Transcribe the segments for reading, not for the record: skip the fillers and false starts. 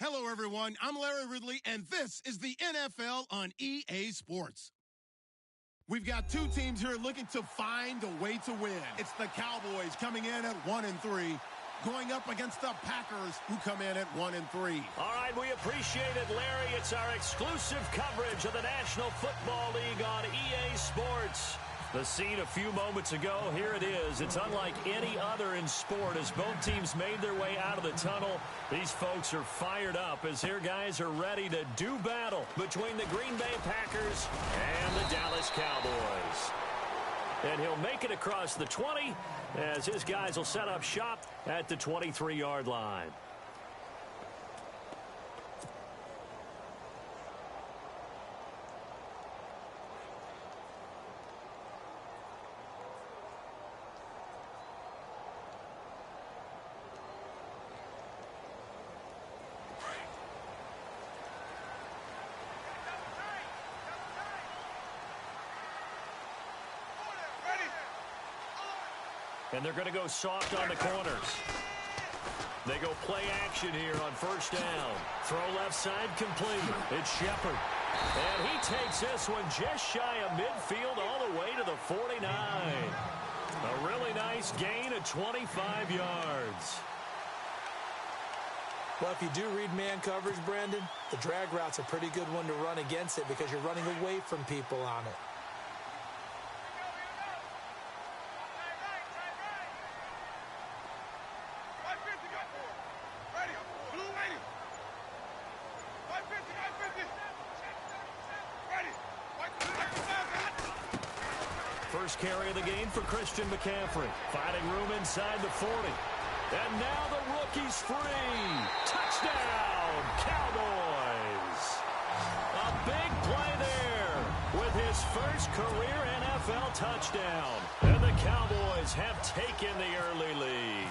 Hello, everyone. I'm Larry Ridley, and this is the NFL on EA Sports. We've got two teams here looking to find a way to win. It's the Cowboys coming in at 1-3, going up against the Packers, who come in at 1-3. All right, we appreciate it, Larry. It's our exclusive coverage of the National Football League on EA Sports. The scene a few moments ago, here it is. It's unlike any other in sport as both teams made their way out of the tunnel. These folks are fired up as their guys are ready to do battle between the Green Bay Packers and the Dallas Cowboys. And he'll make it across the 20 as his guys will set up shop at the 23-yard line. And they're going to go soft on the corners. They go play action here on first down. Throw left side complete. It's Shepard. And he takes this one just shy of midfield all the way to the 49. A really nice gain of 25 yards. Well, if you do read man coverage, Brandon, the drag route's a pretty good one to run against it because you're running away from people on it. First carry of the game for Christian McCaffrey. Finding room inside the 40. And now the rookie's free. Touchdown, Cowboys. A big play there with his first career NFL touchdown. And the Cowboys have taken the early lead.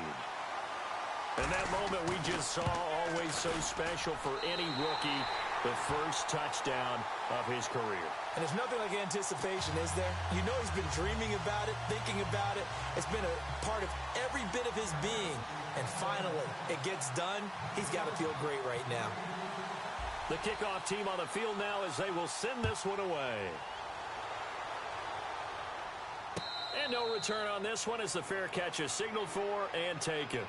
And that moment we just saw, always so special for any rookie, the first touchdown of his career. And there's nothing like anticipation, is there? You know he's been dreaming about it, thinking about it. It's been a part of every bit of his being. And finally, it gets done. He's got to feel great right now. The kickoff team on the field now as they will send this one away. And no return on this one as the fair catch is signaled for and taken.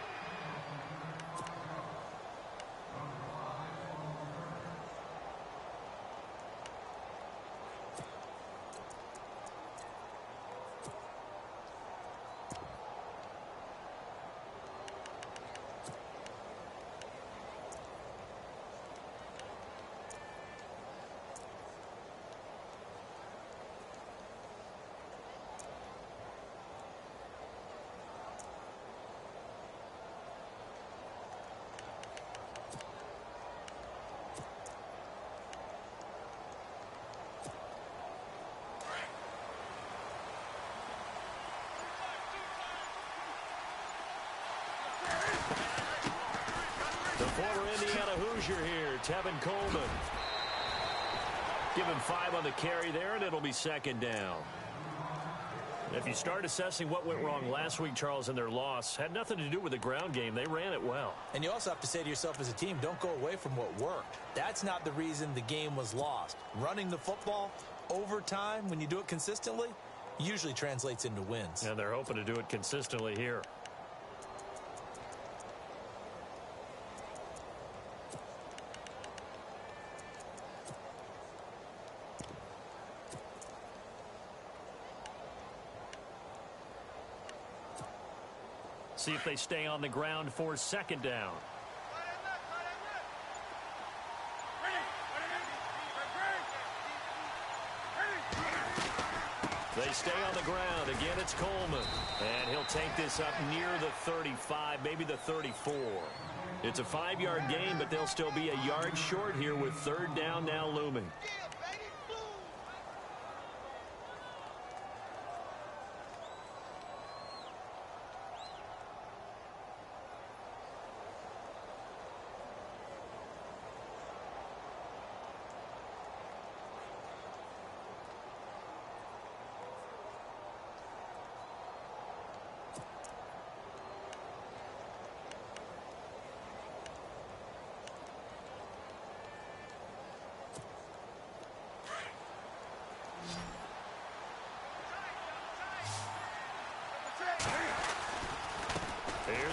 The former Indiana Hoosier here, Tevin Coleman. Give him 5 on the carry there, and it'll be second down. If you start assessing what went wrong last week, Charles, in their loss, had nothing to do with the ground game. They ran it well. And you also have to say to yourself as a team, don't go away from what worked. That's not the reason the game was lost. Running the football over time, when you do it consistently, usually translates into wins. And they're hoping to do it consistently here. See if they stay on the ground for second down. They stay on the ground. Again, it's Coleman. And he'll take this up near the 35, maybe the 34. It's a 5-yard gain, but they'll still be a yard short here with third down now looming.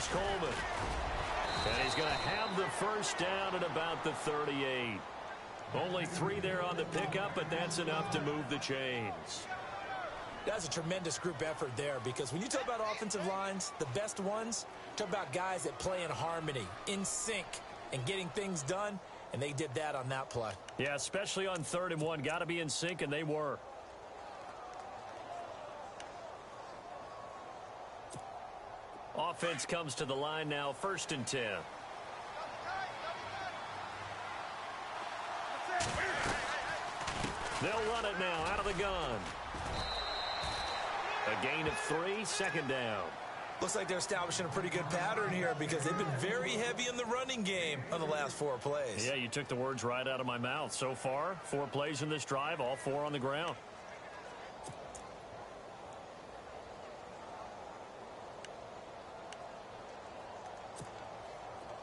Here's Coleman. And he's going to have the first down at about the 38. Only 3 there on the pickup, but that's enough to move the chains. That's a tremendous group effort there, because when you talk about offensive lines, the best ones, talk about guys that play in harmony, in sync, and getting things done, and they did that on that play. Yeah, especially on 3rd and 1. Got to be in sync, and they were. Offense comes to the line now, 1st and 10. They'll run it now out of the gun. A gain of 3, 2nd down. Looks like they're establishing a pretty good pattern here, because they've been very heavy in the running game on the last 4 plays. Yeah, you took the words right out of my mouth. So far, 4 plays in this drive, all 4 on the ground.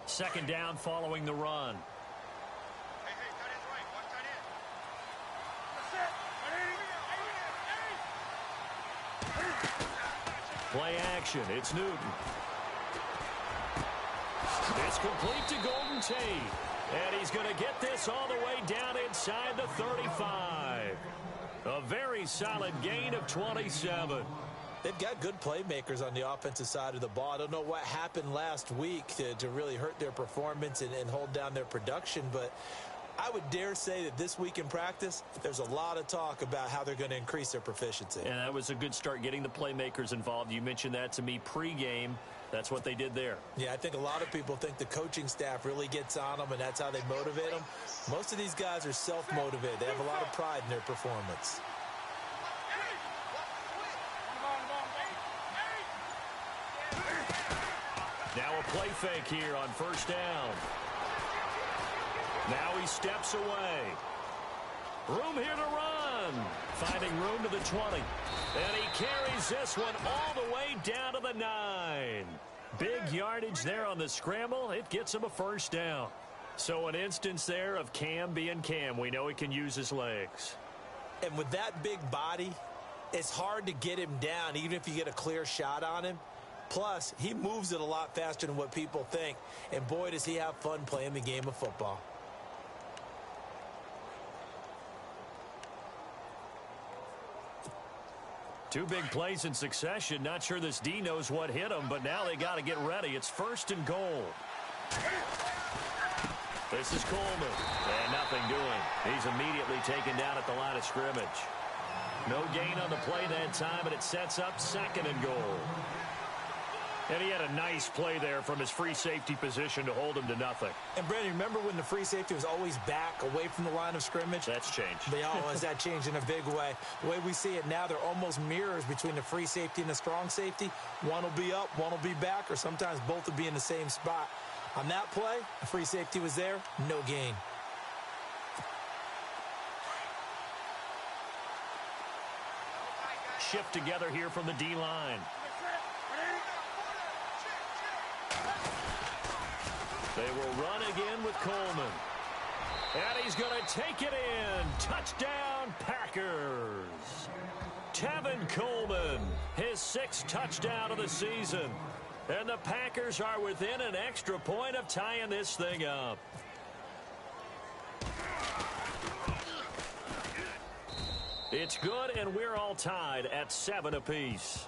Second down following the run. Play action. It's Newton. It's complete to Golden Tate. And he's going to get this all the way down inside the 35. A very solid gain of 27. They've got good playmakers on the offensive side of the ball. I don't know what happened last week to really hurt their performance and hold down their production, but I would dare say that this week in practice, there's a lot of talk about how they're going to increase their proficiency. And that was a good start, getting the playmakers involved. You mentioned that to me pregame. That's what they did there. Yeah, I think a lot of people think the coaching staff really gets on them, and that's how they motivate them. Most of these guys are self-motivated. They have a lot of pride in their performance. Now a play fake here on 1st down. Now he steps away. Room here to run. Finding room to the 20. And he carries this one all the way down to the 9. Big yardage there on the scramble. It gets him a 1st down. So an instance there of Cam being Cam. We know he can use his legs. And with that big body, it's hard to get him down, even if you get a clear shot on him. Plus, he moves it a lot faster than what people think. And boy, does he have fun playing the game of football. Two big plays in succession. Not sure this D knows what hit him, but now they got to get ready. It's 1st and goal. This is Coleman. And nothing doing. He's immediately taken down at the line of scrimmage. No gain on the play that time, and it sets up 2nd and goal. And he had a nice play there from his free safety position to hold him to nothing. And, Brandon, remember when the free safety was always back away from the line of scrimmage? That's changed. Has that changed in a big way? The way we see it now, they're almost mirrors between the free safety and the strong safety. One will be up, one will be back, or sometimes both will be in the same spot. On that play, the free safety was there, no gain. Shift together here from the D-line. They will run again with Coleman. And he's going to take it in. Touchdown, Packers. Tevin Coleman, his 6th touchdown of the season. And the Packers are within an extra point of tying this thing up. It's good, and we're all tied at 7 apiece.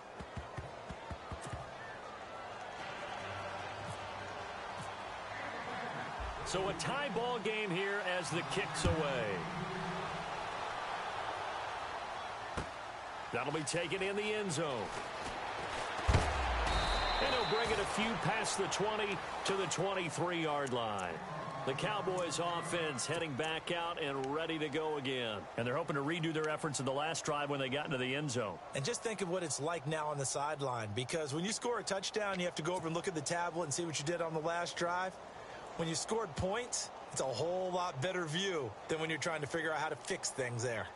So a tie ball game here as the kick's away. That'll be taken in the end zone. And he'll bring it a few past the 20 to the 23-yard line. The Cowboys offense heading back out and ready to go again. And they're hoping to redo their efforts in the last drive when they got into the end zone. And just think of what it's like now on the sideline, because when you score a touchdown, you have to go over and look at the tablet and see what you did on the last drive. When you scored points, it's a whole lot better view than when you're trying to figure out how to fix things there.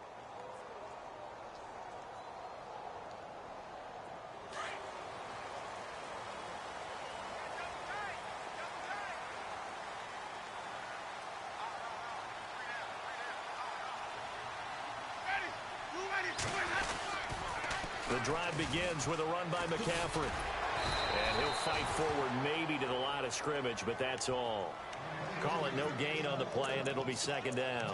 The drive begins with a run by McCaffrey. And he'll fight forward maybe to the line of scrimmage, but that's all. Call it no gain on the play, and it'll be second down.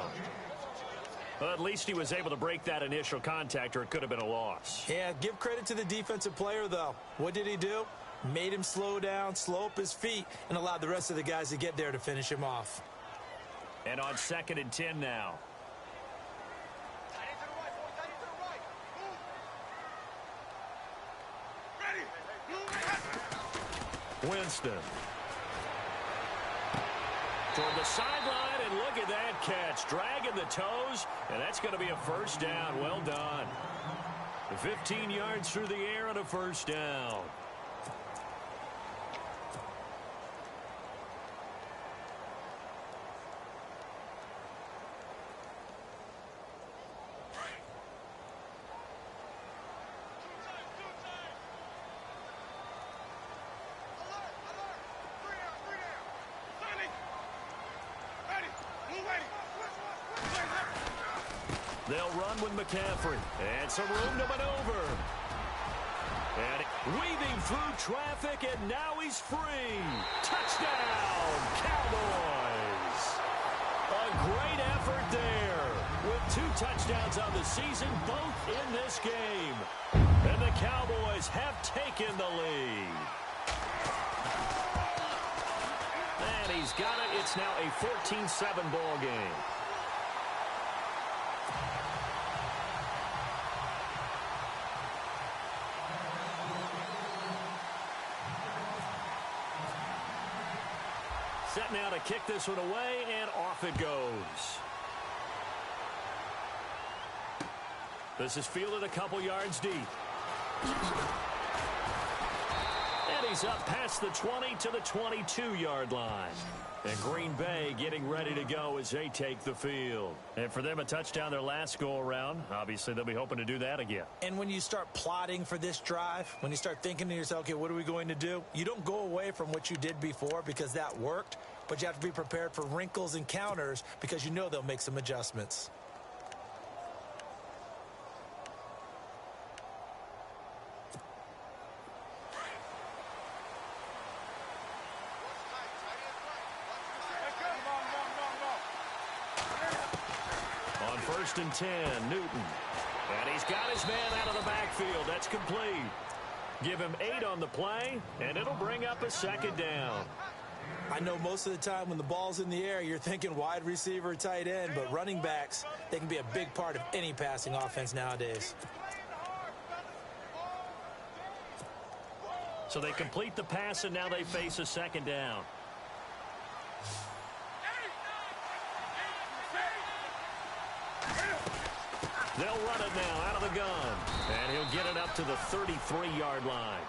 Well, at least he was able to break that initial contact, or it could have been a loss. Yeah, give credit to the defensive player, though. What did he do? Made him slow down, slow up his feet, and allowed the rest of the guys to get there to finish him off. And on 2nd and 10 now. Winston. Toward the sideline, and look at that catch. Dragging the toes, and that's going to be a first down. Well done. 15 yards through the air and a first down. They'll run with McCaffrey. And some room to maneuver. And weaving through traffic, and now he's free. Touchdown, Cowboys. A great effort there. With 2 touchdowns on the season, both in this game. And the Cowboys have taken the lead. And he's got it. It's now a 14-7 ball game. Set now to kick this one away, and off it goes. This is fielded a couple yards deep. And he's up past the 20 to the 22-yard line. And Green Bay getting ready to go as they take the field. And for them, a touchdown their last go-around. Obviously, they'll be hoping to do that again. And when you start plotting for this drive, when you start thinking to yourself, okay, what are we going to do? You don't go away from what you did before because that worked, but you have to be prepared for wrinkles and counters because you know they'll make some adjustments. On 1st and 10, Newton. And he's got his man out of the backfield. That's complete. Give him 8 on the play, and it'll bring up a second down. I know most of the time when the ball's in the air, you're thinking wide receiver, tight end, but running backs, they can be a big part of any passing offense nowadays. So they complete the pass, and now they face a second down. They'll run it now out of the gun. And he'll get it up to the 33-yard line.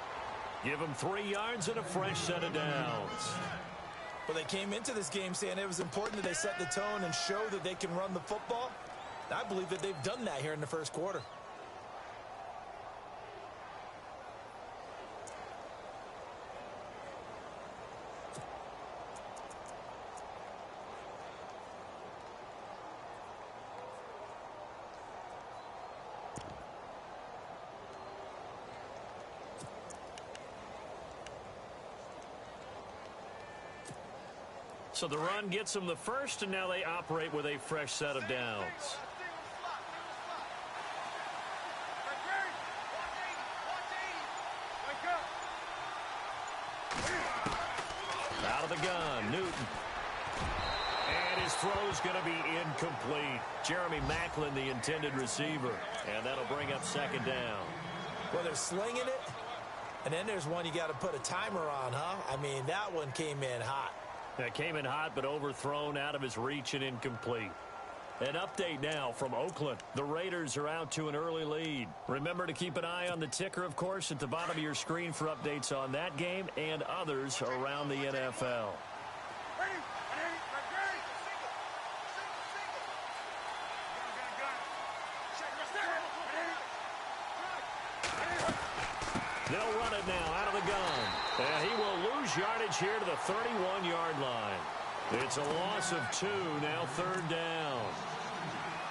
Give him 3 yards and a fresh set of downs. Well, they came into this game saying it was important that they set the tone and show that they can run the football. I believe that they've done that here in the first quarter. So the run gets them the first, and now they operate with a fresh set of downs. Out of the gun, Newton. And his throw's going to be incomplete. Jeremy Maclin, the intended receiver. And that'll bring up second down. Well, they're slinging it, and then there's one you got to put a timer on, huh? I mean, that one came in hot. That came in hot, but overthrown, out of his reach, and incomplete. An update now from Oakland. The Raiders are out to an early lead. Remember to keep an eye on the ticker, of course, at the bottom of your screen for updates on that game and others around the NFL. They'll run it now out of the gun. And he will lose yardage here to the 31-yard line. It's a loss of 2, now third down.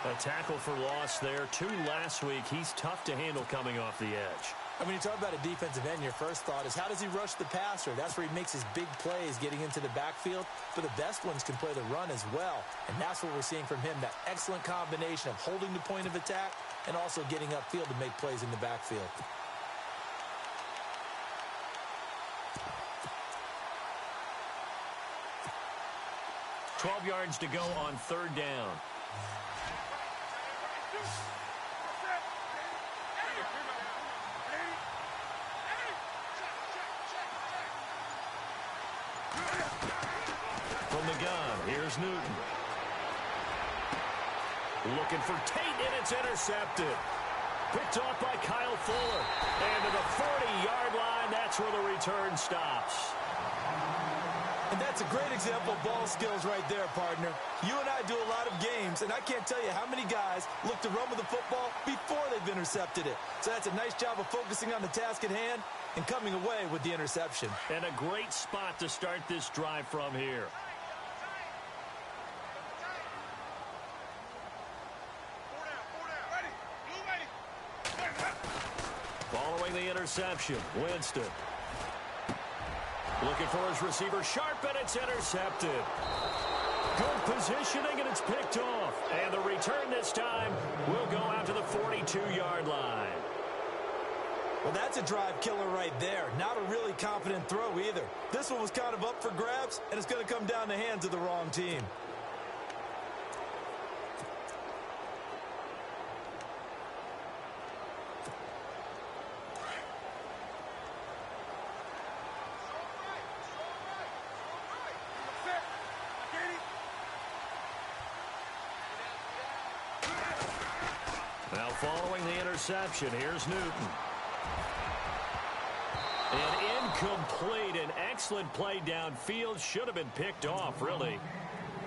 A tackle for loss there. 2 last week. He's tough to handle coming off the edge. And when you talk about a defensive end, your first thought is, how does he rush the passer? That's where he makes his big plays getting into the backfield. But the best ones can play the run as well. And that's what we're seeing from him, that excellent combination of holding the point of attack and also getting upfield to make plays in the backfield. $12 yards to go on third down. From the gun, here's Newton. Looking for Tate, and it's intercepted. Picked off by Kyle Fuller. And to the 40-yard line, that's where the return stops. And that's a great example of ball skills right there, partner. You and I do a lot of games, and I can't tell you how many guys look to run with the football before they've intercepted it. So that's a nice job of focusing on the task at hand and coming away with the interception. And a great spot to start this drive from here. Following the interception, Winston. Looking for his receiver, Sharp, and it's intercepted. Good positioning, and it's picked off. And the return this time will go out to the 42-yard line. Well, that's a drive killer right there. Not a really confident throw either. This one was kind of up for grabs, and it's going to come down the hands of the wrong team. Now following the interception, here's Newton. An incomplete, an excellent play downfield. Should have been picked off, really.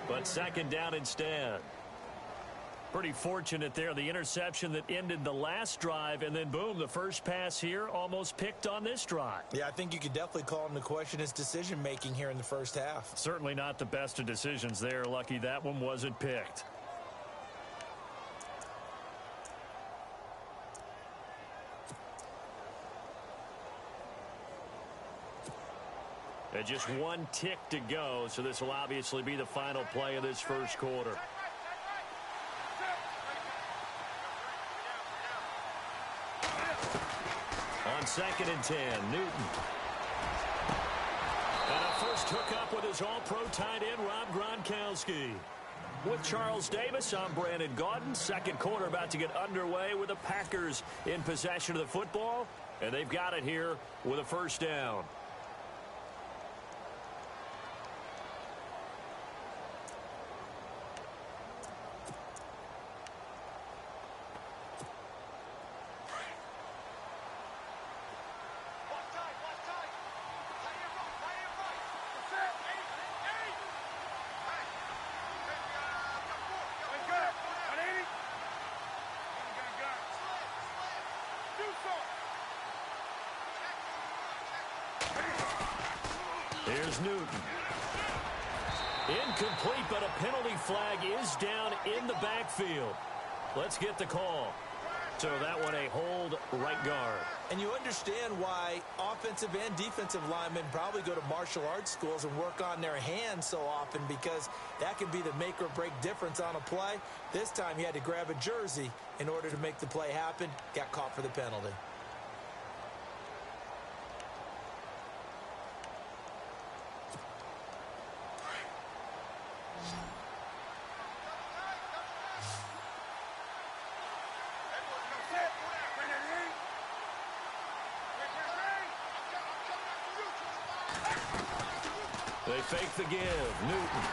But second down instead. Pretty fortunate there. The interception that ended the last drive, and then boom, the first pass here almost picked on this drive. Yeah, I think you could definitely call him to question his decision-making here in the first half. Certainly not the best of decisions there. Lucky that one wasn't picked. And just one tick to go, so this will obviously be the final play of this first quarter. On 2nd and 10, Newton. And a first hookup with his all-pro tight end, Rob Gronkowski. With Charles Davis, I'm Brandon Gaudin. Second quarter about to get underway with the Packers in possession of the football. And they've got it here with a first down. Here's Newton. Incomplete, but a penalty flag is down in the backfield. Let's get the call. So that one a hold right guard. And you understand why offensive and defensive linemen probably go to martial arts schools and work on their hands so often, because that can be the make or break difference on a play. This time he had to grab a jersey in order to make the play happen. Got caught for the penalty. They fake the give. Newton.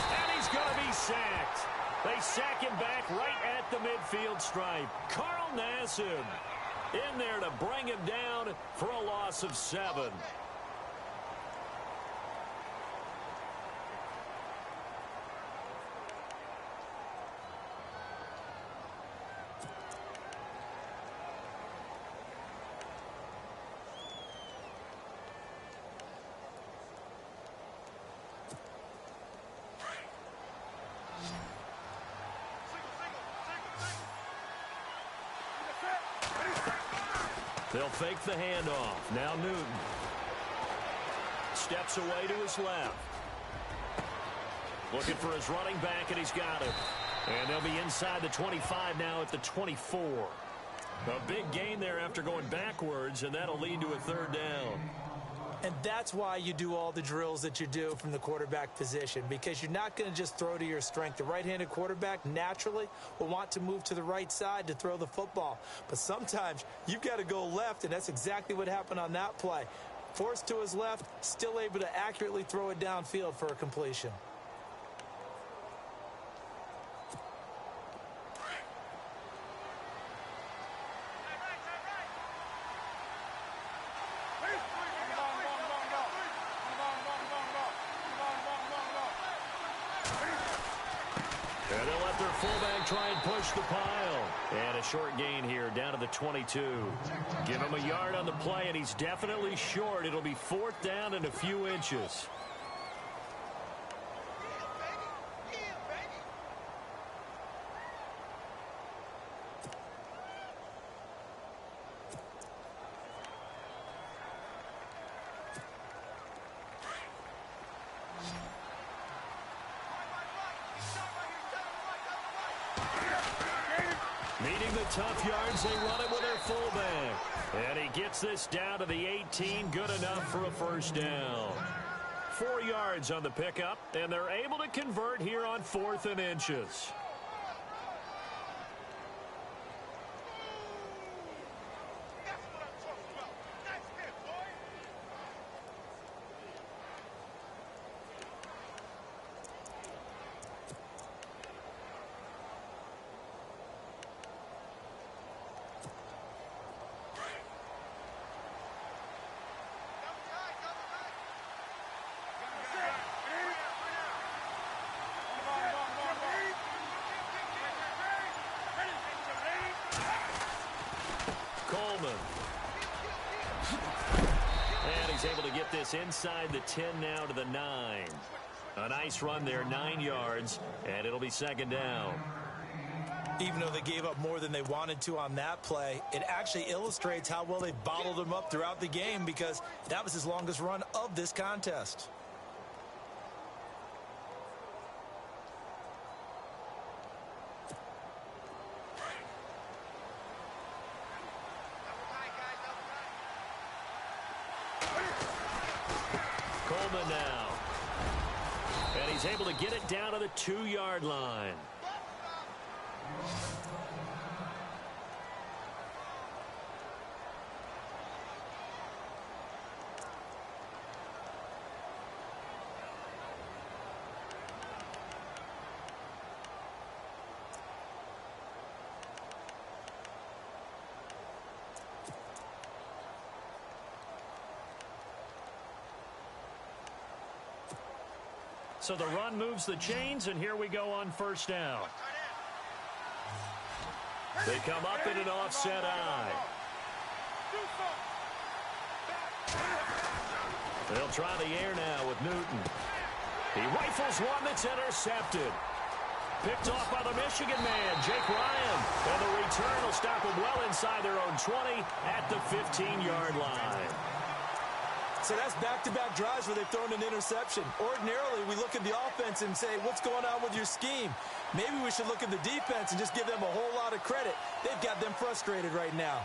And he's going to be sacked. They sack him back right at the midfield stripe. Carl Nassib in there to bring him down for a loss of 7. They'll fake the handoff. Now Newton. Steps away to his left. Looking for his running back, and he's got it. And they'll be inside the 25 now at the 24. A big gain there after going backwards, and that'll lead to a third down. And that's why you do all the drills that you do from the quarterback position, because you're not going to just throw to your strength. The right-handed quarterback naturally will want to move to the right side to throw the football. But sometimes you've got to go left, and that's exactly what happened on that play. Forced to his left, still able to accurately throw it downfield for a completion. And they'll let their fullback try and push the pile. And a short gain here down to the 22. Give him a yard on the play, and he's definitely short. It'll be 4th down and a few inches. Meeting the tough yards, they run it with their fullback. And he gets this down to the 18, good enough for a first down. 4 yards on the pickup, and they're able to convert here on 4th and inches. And he's able to get this inside the 10 now to the 9. A nice run there, 9 yards, and it'll be 2nd down. Even though they gave up more than they wanted to on that play, it actually illustrates how well they bottled them up throughout the game, because that was his longest run of this contest. Coleman now. And he's able to get it down to the 2-yard line. So the run moves the chains, and here we go on 1st down. They come up in an offset eye. They'll try the air now with Newton. He rifles one that's intercepted. Picked off by the Michigan man, Jake Ryan. And the return will stop them well inside their own 20 at the 15-yard line. So that's back-to-back drives where they've thrown an interception. Ordinarily, we look at the offense and say, what's going on with your scheme? Maybe we should look at the defense and just give them a whole lot of credit. They've got them frustrated right now.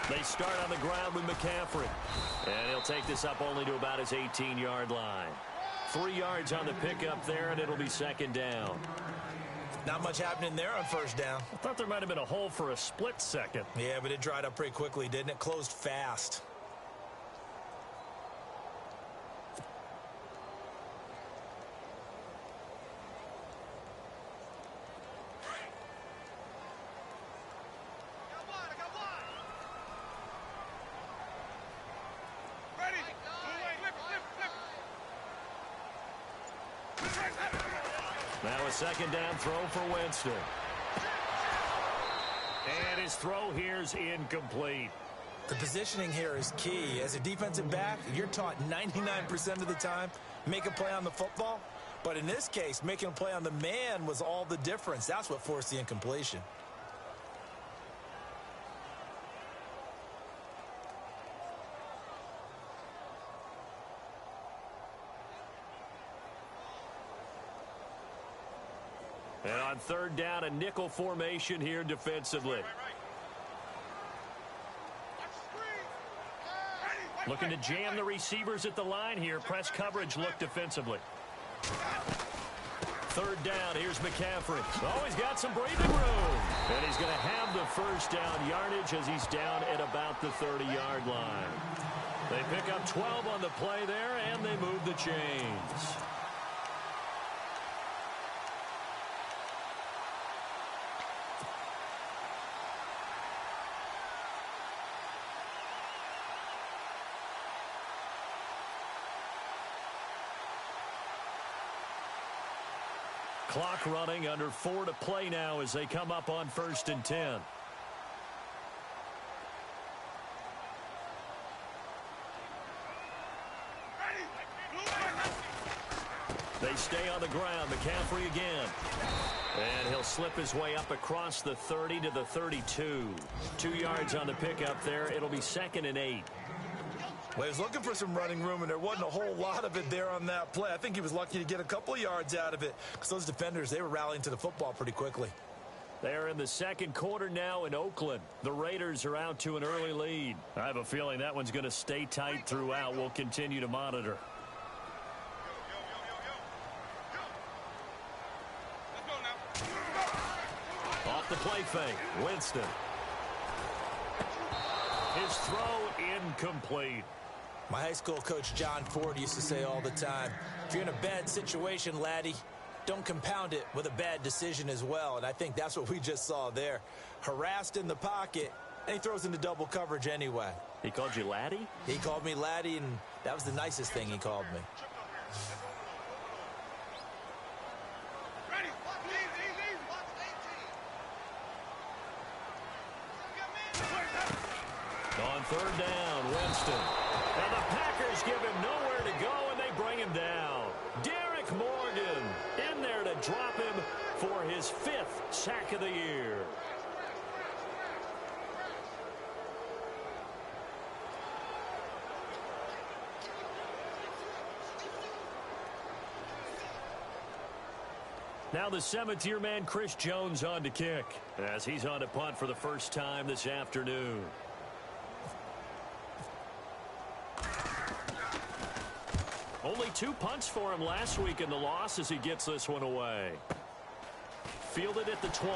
They start on the ground with McCaffrey. And he'll take this up only to about his 18-yard line. 3 yards on the pickup there, and it'll be 2nd down. Not much happening there on 1st down. I thought there might have been a hole for a split second. Yeah, but it dried up pretty quickly, didn't it? Closed fast. Now a second down throw for Winston. And his throw here's incomplete. The positioning here is key. As a defensive back, you're taught 99% of the time, make a play on the football. But in this case, making a play on the man was all the difference. That's what forced the incompletion. And on third down, a nickel formation here defensively. Looking to jam the receivers at the line here. Press coverage look defensively. Third down, here's McCaffrey. Oh, he's got some breathing room. And he's going to have the first down yardage as he's down at about the 30-yard line. They pick up 12 on the play there, and they move the chains. Clock running, under 4 to play now as they come up on 1st and 10. They stay on the ground. McCaffrey again. And he'll slip his way up across the 30 to the 32. 2 yards on the pickup there. It'll be 2nd and 8. Well, he was looking for some running room, and there wasn't a whole lot of it there on that play. I think he was lucky to get a couple of yards out of it because those defenders, they were rallying to the football pretty quickly. They're in the second quarter now in Oakland. The Raiders are out to an early lead. I have a feeling that one's going to stay tight throughout. We'll continue to monitor. Off the play fake, Winston. His throw incomplete. My high school coach, John Ford, used to say all the time, if you're in a bad situation, laddie, don't compound it with a bad decision as well. And I think that's what we just saw there. Harassed in the pocket, and he throws into double coverage anyway. He called you laddie? He called me laddie, and that was the nicest thing he called me. On third down, Winston. And the Packers give him nowhere to go, and they bring him down. Derek Morgan in there to drop him for his 5th sack of the year. Now the 7th-year man, Chris Jones, on to kick, as he's on to punt for the first time this afternoon. Only 2 punts for him last week in the loss as he gets this one away. Fielded at the 20.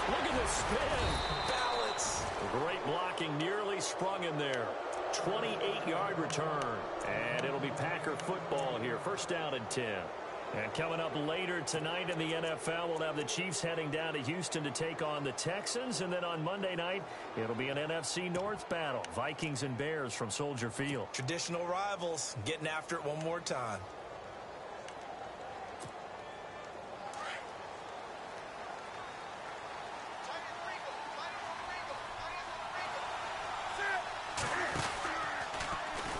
Look at the spin. Balance. Great blocking, nearly sprung him there. 28-yard return. And it'll be Packer football here. First down and 10. And coming up later tonight in the NFL, we'll have the Chiefs heading down to Houston to take on the Texans. And then on Monday night, it'll be an NFC North battle. Vikings and Bears from Soldier Field. Traditional rivals getting after it one more time.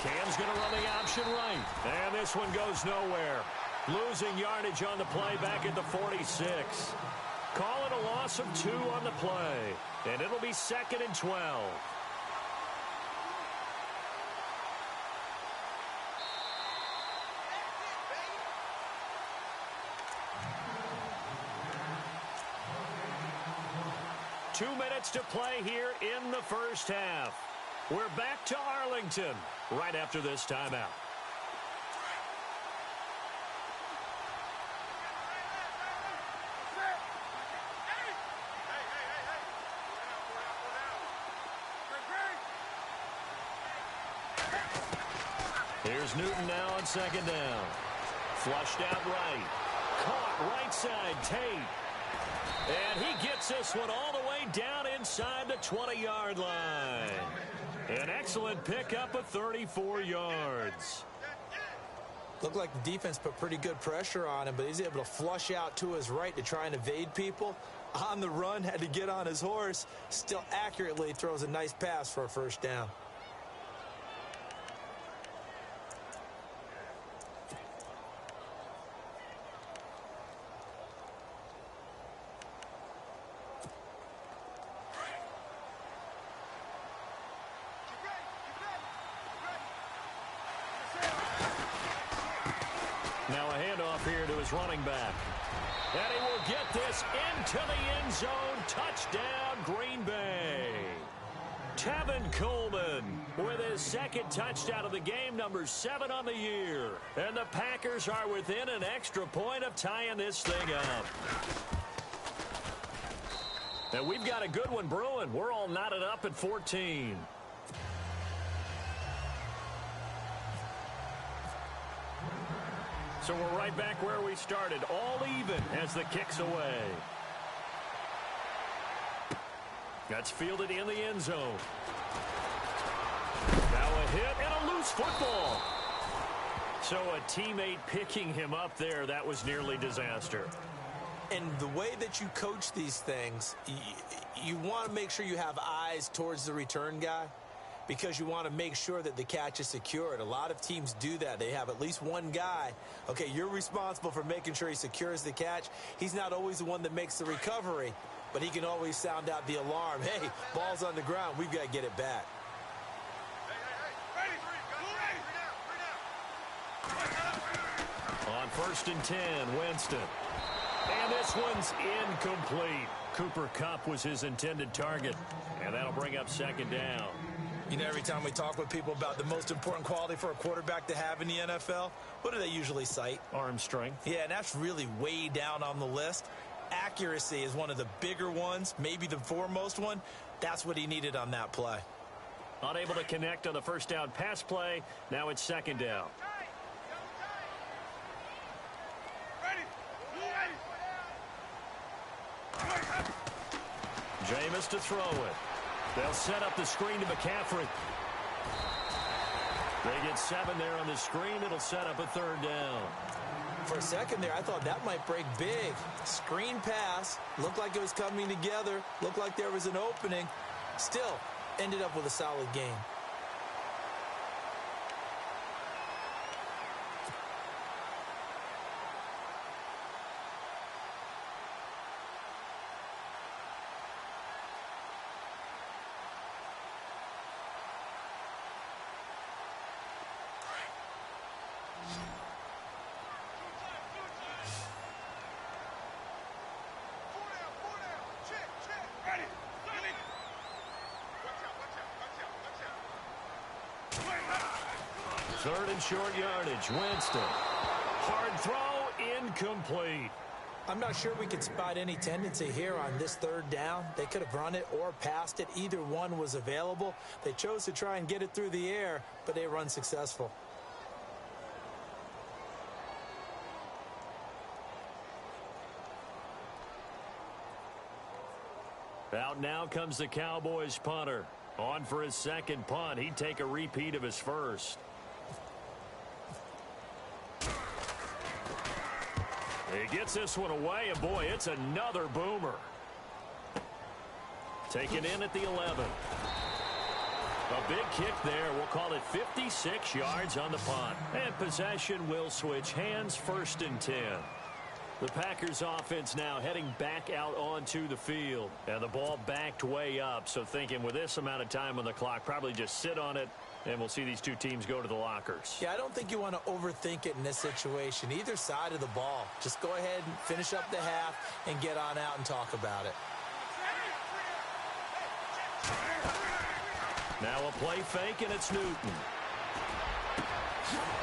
Cam's going to run the option right. And this one goes nowhere. Losing yardage on the play back at the 46. Call it a loss of 2 on the play. And it'll be 2nd and 12. Two minutes to play here in the first half. We're back to Arlington right after this timeout. Here's Newton now on 2nd down. Flushed out right. Caught right side, Tate. And he gets this one all the way down inside the 20-yard line. An excellent pickup of 34 yards. Looked like the defense put pretty good pressure on him, but he's able to flush out to his right to try and evade people. On the run, had to get on his horse. Still accurately throws a nice pass for a first down. Now a handoff here to his running back. And he will get this into the end zone. Touchdown, Green Bay. Tevin Coleman with his second touchdown of the game, number 7 on the year. And the Packers are within an extra point of tying this thing up. And we've got a good one brewing. We're all knotted up at 14. So we're right back where we started, all even as the kick's away. That's fielded in the end zone. Now a hit and a loose football. So a teammate picking him up there, that was nearly disaster. And the way that you coach these things, you want to make sure you have eyes towards the return guy, because you want to make sure that the catch is secured. A lot of teams do that. They have at least one guy. Okay, you're responsible for making sure he secures the catch. He's not always the one that makes the recovery, but he can always sound out the alarm. Hey, ball's on the ground. We've got to get it back. On 1st and 10, Winston. And this one's incomplete. Cooper Kupp was his intended target, and that'll bring up 2nd down. You know, every time we talk with people about the most important quality for a quarterback to have in the NFL, what do they usually cite? Arm strength. Yeah, and that's really way down on the list. Accuracy is one of the bigger ones, maybe the foremost one. That's what he needed on that play. Unable to connect on the first down pass play. Now it's 2nd down. Jameis to throw it. They'll set up the screen to McCaffrey. They get 7 there on the screen. It'll set up a 3rd down. For a second there, I thought that might break big. Screen pass. Looked like it was coming together. Looked like there was an opening. Still, ended up with a solid game. Third and short yardage. Winston. Hard throw, incomplete. I'm not sure we can spot any tendency here on this 3rd down. They could have run it or passed it. Either one was available. They chose to try and get it through the air, but they were unsuccessful. Out now comes the Cowboys punter. On for his 2nd punt. He'd take a repeat of his first. He gets this one away, and boy, it's another boomer. Taken in at the 11. A big kick there. We'll call it 56 yards on the punt. And possession will switch hands, 1st and 10. The Packers offense now heading back out onto the field. And the ball backed way up. So thinking with this amount of time on the clock, probably just sit on it, and we'll see these two teams go to the lockers. Yeah, I don't think you want to overthink it in this situation. Either side of the ball. Just go ahead and finish up the half and get on out and talk about it. Now a play fake, and it's Newton.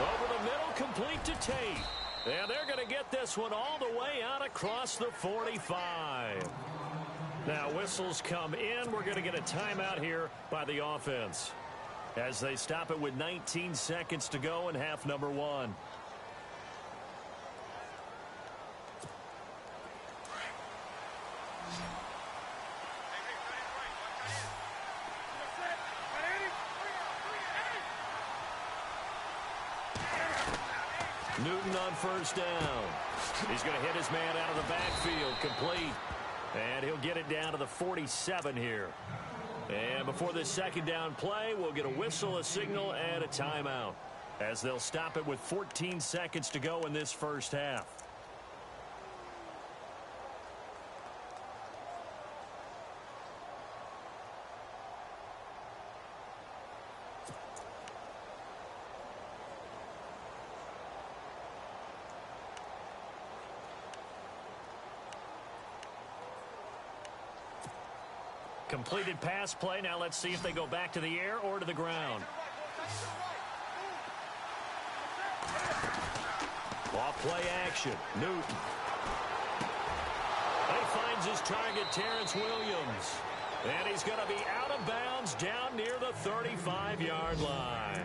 Over the middle, complete to Tate. And they're going to get this one all the way out across the 45. Now whistles come in. We're going to get a timeout here by the offense, as they stop it with 19 seconds to go in half number 1. Newton on first down. He's going to hit his man out of the backfield, complete. And he'll get it down to the 47 here. And before this second down play, we'll get a whistle, a signal, and a timeout, as they'll stop it with 14 seconds to go in this first half. Completed pass play. Now let's see if they go back to the air or to the ground. Off play action. Newton. He finds his target, Terrence Williams. And he's going to be out of bounds down near the 35-yard line.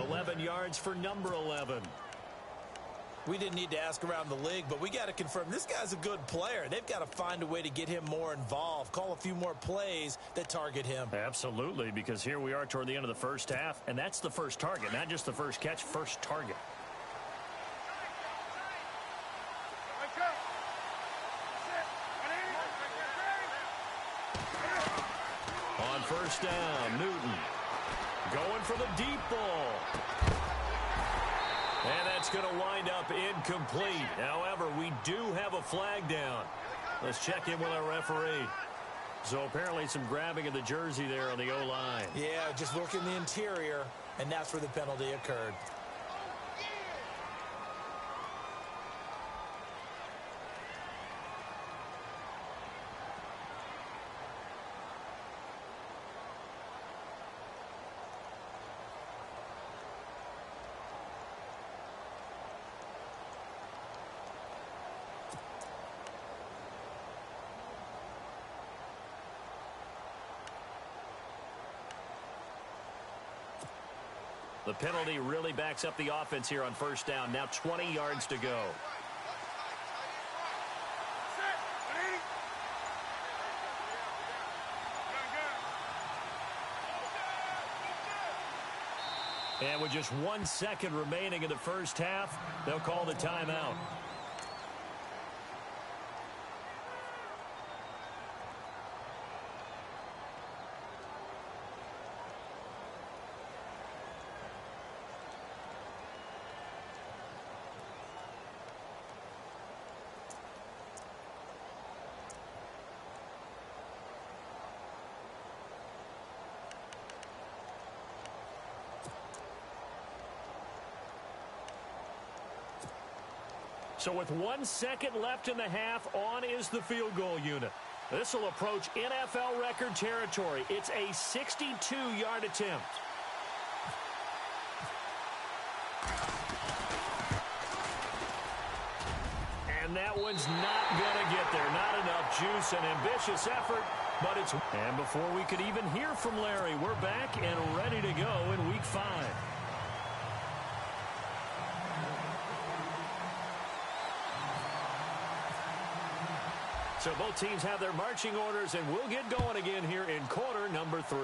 11 yards for number 11. We didn't need to ask around the league, but we got to confirm this guy's a good player. They've got to find a way to get him more involved, call a few more plays that target him. Absolutely, because here we are toward the end of the first half, and that's the first target, not just the first catch, first target. On first down, Newton going for the deep ball. And that's going to wind up incomplete. However, we do have a flag down. Let's check in with our referee. So apparently some grabbing of the jersey there on the O-line. Yeah, just working the interior, and that's where the penalty occurred. The penalty really backs up the offense here on first down. Now 20 yards to go. And with just 1 second remaining in the first half, they'll call the timeout. So with 1 second left in the half, on is the field goal unit. This will approach NFL record territory. It's a 62-yard attempt. And that one's not going to get there. Not enough juice, an ambitious effort, but it's... And before we could even hear from Larry, we're back and ready to go in Week 5. So both teams have their marching orders, and we'll get going again here in quarter number 3.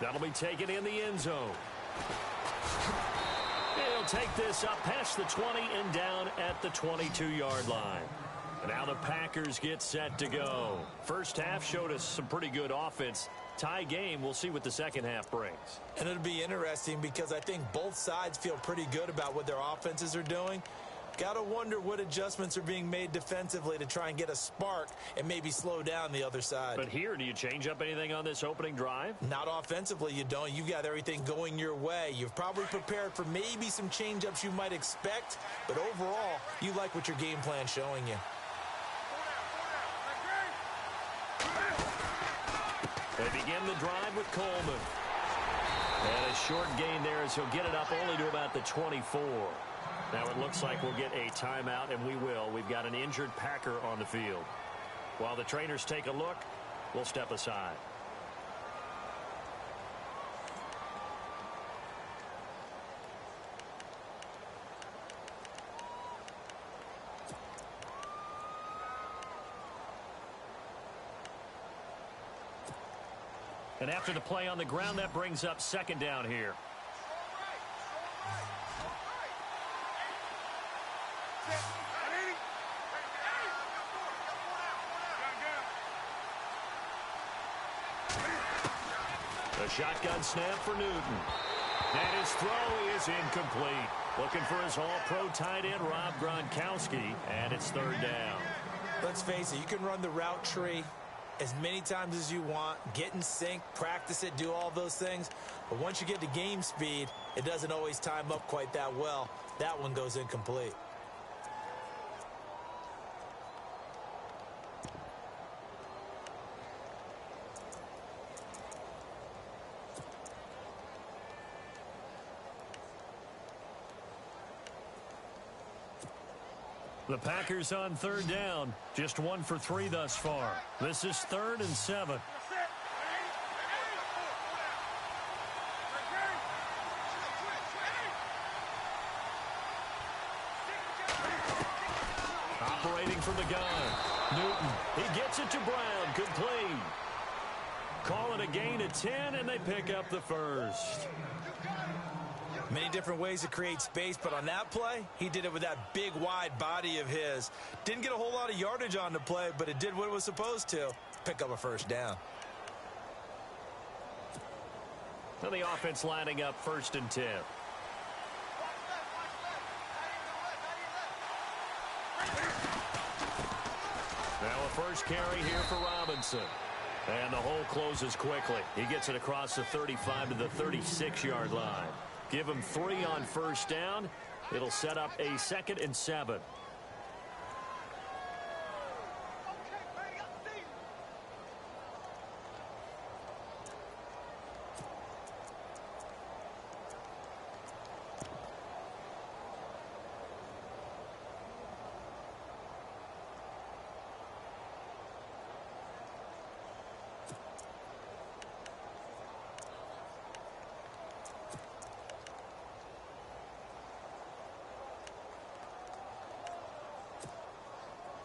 That'll be taken in the end zone. He'll take this up past the 20 and down at the 22-yard line. And now the Packers get set to go. First half showed us some pretty good offense. Tie game, we'll see what the second half brings. And it'll be interesting because I think both sides feel pretty good about what their offenses are doing. Got to wonder what adjustments are being made defensively to try and get a spark and maybe slow down the other side. But here, do you change up anything on this opening drive? Not offensively, you don't. You got everything going your way. You've probably prepared for maybe some change-ups you might expect, but overall, you like what your game plan's showing you. They begin the drive with Coleman. And a short gain there as he'll get it up only to about the 24. Now it looks like we'll get a timeout, and we will. We've got an injured Packer on the field. While the trainers take a look, we'll step aside. And after the play on the ground, that brings up second down here. A shotgun snap for Newton. And his throw is incomplete. Looking for his all-pro tight end, Rob Gronkowski, and it's third down. Let's face it, you can run the route tree as many times as you want, get in sync, practice it, do all those things. But once you get to game speed, it doesn't always time up quite that well. That one goes incomplete. The Packers on third down. Just 1 for 3 thus far. This is 3rd and 7. Operating from the gun. Newton. He gets it to Brown. Complete. Call it a gain of 10, and they pick up the first. Many different ways to create space, but on that play, he did it with that big, wide body of his. Didn't get a whole lot of yardage on the play, but it did what it was supposed to. Pick up a first down. And the offense lining up 1st and 10. Now a first carry here for Robinson. And the hole closes quickly. He gets it across the 35 to the 36-yard line. Give him 3 on first down. It'll set up a 2nd and 7.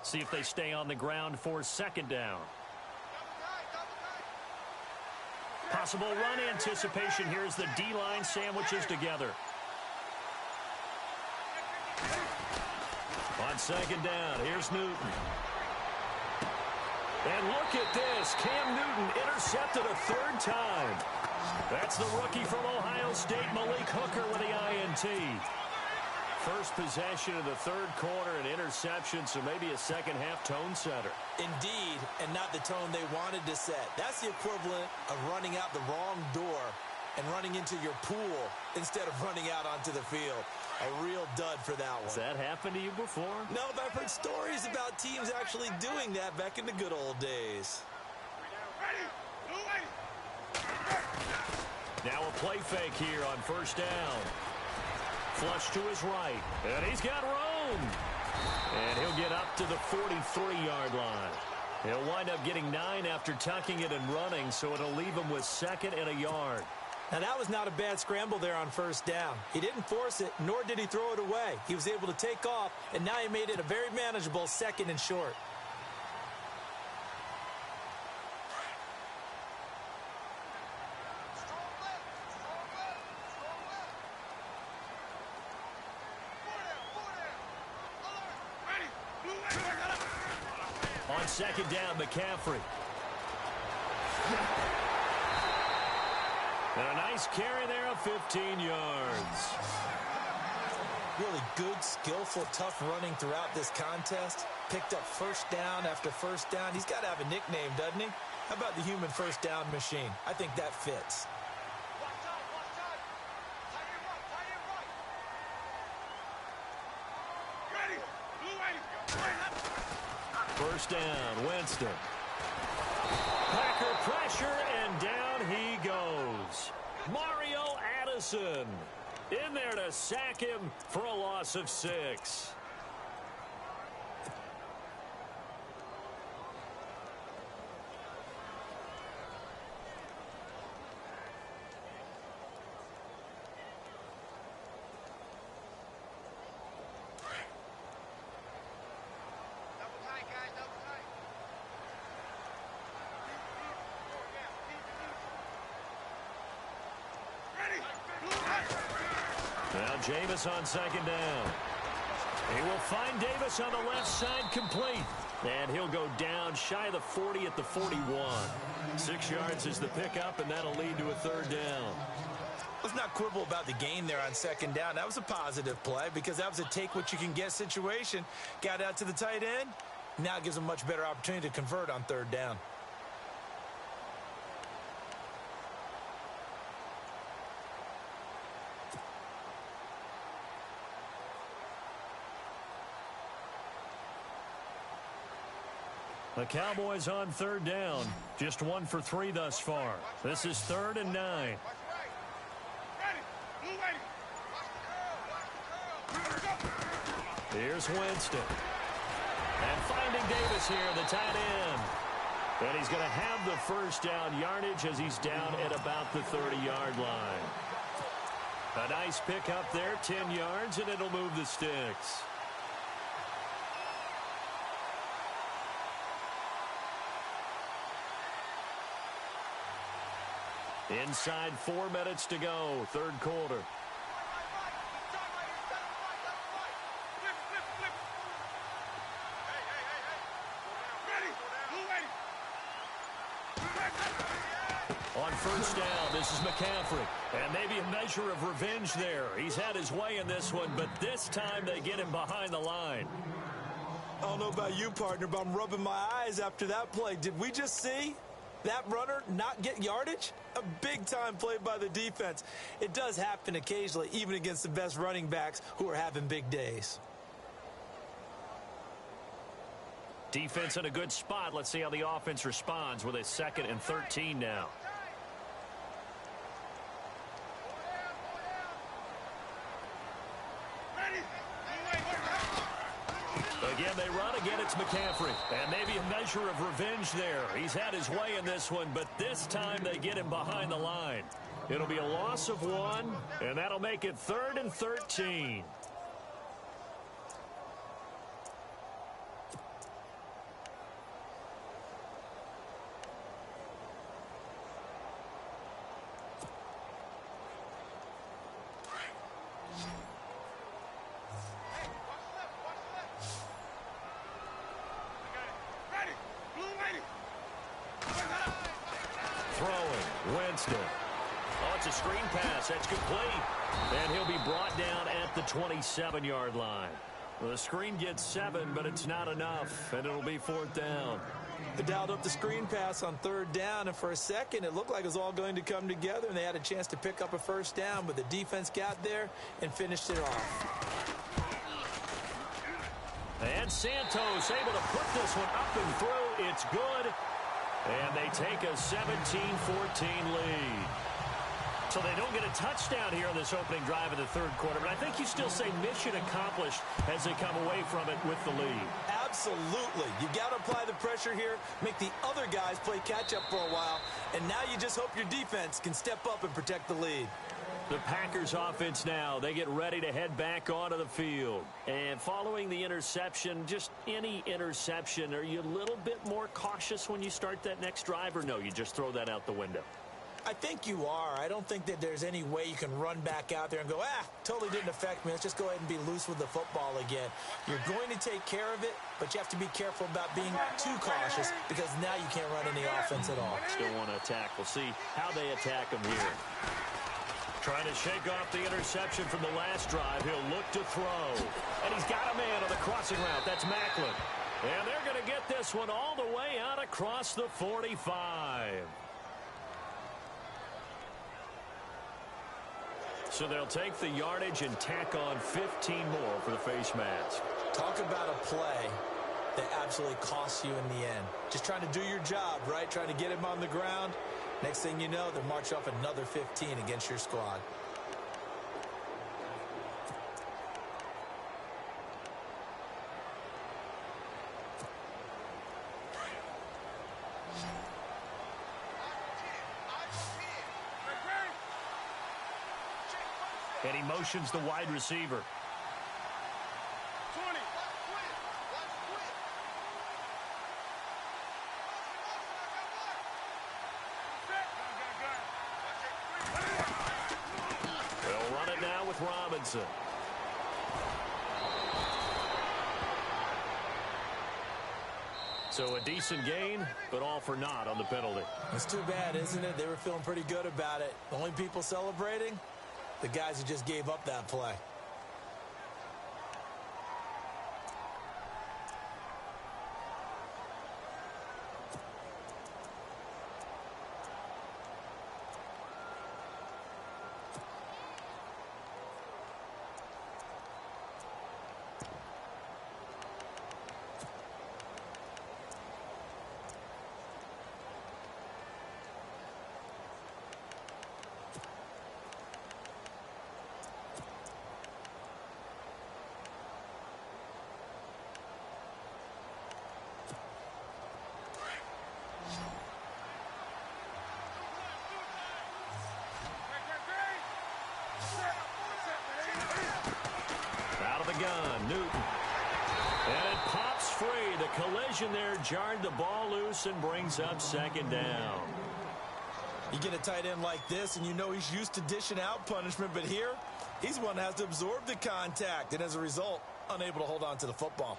See if they stay on the ground for 2nd down. Possible run anticipation. Here's the D-line sandwiches together. On 2nd down, here's Newton. And look at this. Cam Newton intercepted a 3rd time. That's the rookie from Ohio State, Malik Hooker, with the INT. First possession of the 3rd quarter, an interception, so maybe a second-half tone setter. Indeed, and not the tone they wanted to set. That's the equivalent of running out the wrong door and running into your pool instead of running out onto the field. A real dud for that one. Has that happened to you before? No, but I've heard stories about teams actually doing that back in the good old days. Now a play fake here on 1st down. Flush to his right, and he's got room. And he'll get up to the 43-yard line. He'll wind up getting 9 after tucking it and running, so it'll leave him with 2nd and a yard. Now, that was not a bad scramble there on 1st down. He didn't force it, nor did he throw it away. He was able to take off, and now he made it a very manageable 2nd and short. On 2nd down, McCaffrey. And a nice carry there of 15 yards. Really good, skillful, tough running throughout this contest. Picked up 1st down after 1st down. He's got to have a nickname, doesn't he? How about the human 1st down machine? I think that fits. First down, Winston. Packer pressure, and down he goes. Mario Addison in there to sack him for a loss of 6. Now Jameis on 2nd down. He will find Davis on the left side complete. And he'll go down shy of the 40 at the 41. 6 yards is the pickup, and that'll lead to a third down. Let's not quibble about the gain there on second down. That was a positive play because that was a take-what-you-can-get situation. Got out to the tight end. Now it gives them a much better opportunity to convert on third down. The Cowboys on third down. Just 1 for 3 thus far. This is 3rd and 9. Here's Winston. And finding Davis here, the tight end. And he's going to have the first down yardage as he's down at about the 30-yard line. A nice pickup there, 10 yards, and it'll move the sticks. Inside 4 minutes to go, third quarter. On first down, this is McCaffrey. And maybe a measure of revenge there. He's had his way in this one, but this time they get him behind the line. I don't know about you, partner, but I'm rubbing my eyes after that play. Did we just see that runner not get yardage? A big-time play by the defense. It does happen occasionally, even against the best running backs who are having big days. Defense in a good spot. Let's see how the offense responds with a 2nd and 13 now. Again, they run. Again, it's McCaffrey. And maybe a measure of revenge there. He's had his way in this one, but this time they get him behind the line. It'll be a loss of 1, and that'll make it 3rd and 13. Throwing, Winston. Oh, it's a screen pass. That's complete. And he'll be brought down at the 27-yard line. Well, the screen gets 7, but it's not enough, and it'll be 4th down. They dialed up the screen pass on third down, and for a second, it looked like it was all going to come together, and they had a chance to pick up a first down, but the defense got there and finished it off. And Santos able to put this one up and through. It's good. And they take a 17-14 lead. So they don't get a touchdown here on this opening drive of the third quarter, but I think you still say mission accomplished as they come away from it with the lead. Absolutely. You got to apply the pressure here, make the other guys play catch-up for a while, and now you just hope your defense can step up and protect the lead. The Packers offense now, they get ready to head back onto the field. And following the interception, just any interception, are you a little bit more cautious when you start that next drive, or no, you just throw that out the window? I think you are. I don't think that there's any way you can run back out there and go, totally didn't affect me. Let's just go ahead and be loose with the football again. You're going to take care of it, but you have to be careful about being too cautious because now you can't run any offense at all. Still want to attack. We'll see how they attack them here. Trying to shake off the interception from the last drive. He'll look to throw. And he's got a man on the crossing route. That's Macklin. And they're going to get this one all the way out across the 45. So they'll take the yardage and tack on 15 more for the face mask. Talk about a play that absolutely costs you in the end. Just trying to do your job, right? Trying to get him on the ground. Next thing you know, they'll march off another 15 against your squad. And he motions the wide receiver. 20. They'll run it now with Robinson. So a decent gain, but all for naught on the penalty. It's too bad, isn't it? They were feeling pretty good about it. The only people celebrating, the guys who just gave up that play. Out of the gun, Newton. And it pops free. The collision there jarred the ball loose and brings up second down. You get a tight end like this, and you know he's used to dishing out punishment, but here, he's the one that has to absorb the contact, and as a result, unable to hold on to the football.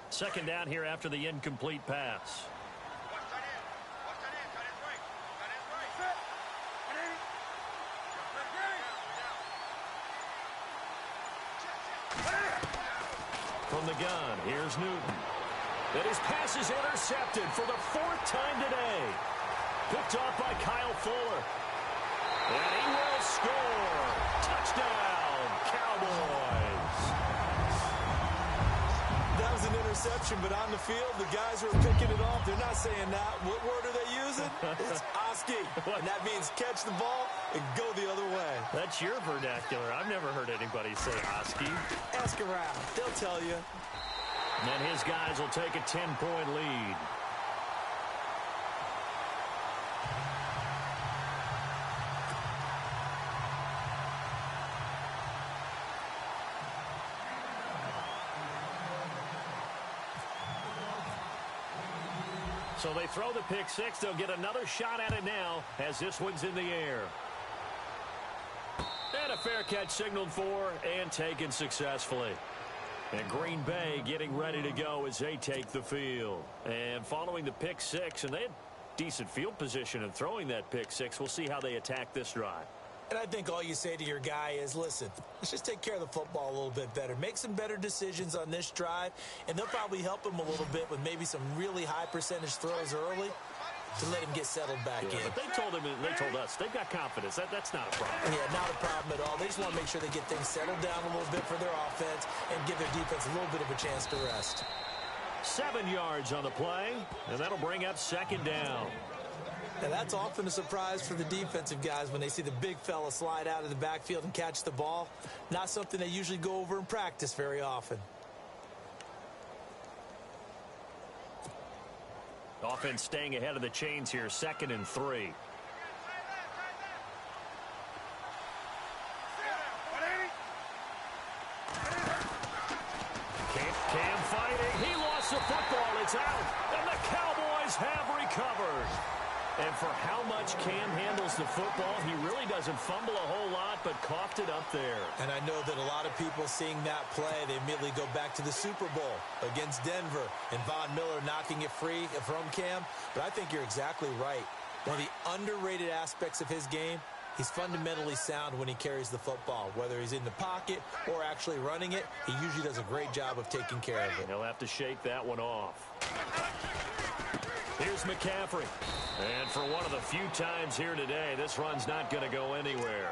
Second down here after the incomplete pass. From the gun, here's Newton. And his pass is intercepted for the fourth time today. Picked off by Kyle Fuller. And he will score. Touchdown, Cowboys. That was an interception, but on the field, the guys who are picking it off, they're not saying that. What word are they using? It's Oski. And that means catch the ball and go the other way. That's your vernacular. I've never heard anybody say Oski. Ask around. They'll tell you. And his guys will take a 10-point lead. So they throw the pick six. They'll get another shot at it now as this one's in the air. And a fair catch signaled for and taken successfully. And Green Bay getting ready to go as they take the field. And following the pick six, and they had decent field position in throwing that pick six. We'll see how they attack this drive. And I think all you say to your guy is, listen, let's just take care of the football a little bit better. Make some better decisions on this drive, and they'll probably help him a little bit with maybe some really high percentage throws early to let him get settled back in. But they told us, they've got confidence. That's not a problem. Yeah, not a problem at all. They just want to make sure they get things settled down a little bit for their offense and give their defense a little bit of a chance to rest. 7 yards on the play, and that'll bring up second down. And that's often a surprise for the defensive guys when they see the big fella slide out of the backfield and catch the ball. Not something they usually go over in practice very often. Offense staying ahead of the chains here, 2nd and 3. Cam fighting. He lost the football. It's out. And the Cowboys have recovered. And for how much Cam handles the football, he really doesn't fumble a whole lot, but coughed it up there. And I know that a lot of people seeing that play, they immediately go back to the Super Bowl against Denver and Von Miller knocking it free from Cam. But I think you're exactly right. One of the underrated aspects of his game, he's fundamentally sound when he carries the football. Whether he's in the pocket or actually running it, he usually does a great job of taking care of it. He'll have to shake that one off. Here's McCaffrey. And for one of the few times here today, this run's not going to go anywhere.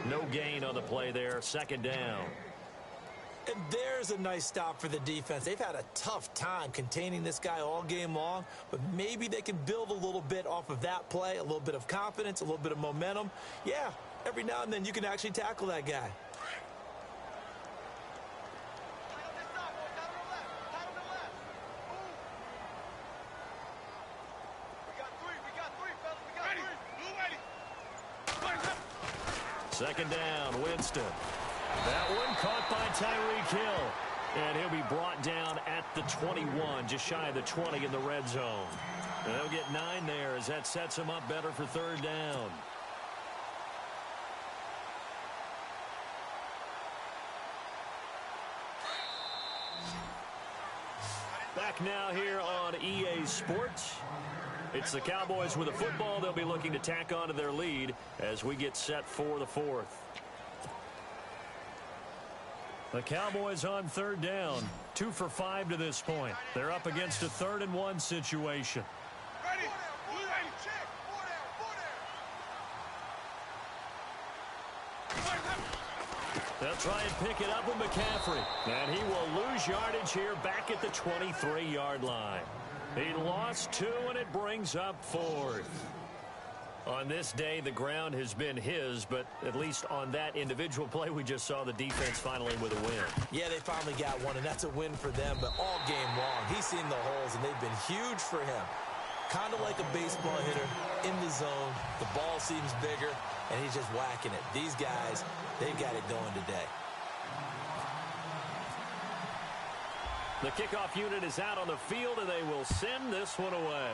No gain on the play there, 2nd down. And there's a nice stop for the defense. They've had a tough time containing this guy all game long, but maybe they can build a little bit off of that play, a little bit of confidence, a little bit of momentum. Yeah, every now and then you can actually tackle that guy. Second down, Winston. That one caught by Tyreek Hill. And he'll be brought down at the 21, just shy of the 20 in the red zone. And they'll get 9 there as that sets them up better for third down. Back now here on EA Sports. It's the Cowboys with the football. They'll be looking to tack onto their lead as we get set for the fourth. The Cowboys on third down, 2 for 5 to this point. They're up against a 3rd and 1 situation. They'll try and pick it up with McCaffrey. And he will lose yardage here back at the 23-yard line. He lost 2, and it brings up 4th. On this day, the ground has been his, but at least on that individual play, we just saw the defense finally with a win. Yeah, they finally got one, and that's a win for them, but all game long, he's seen the holes, and they've been huge for him. Kind of like a baseball hitter in the zone. The ball seems bigger, and he's just whacking it. These guys, they've got it going today. The kickoff unit is out on the field, and they will send this one away.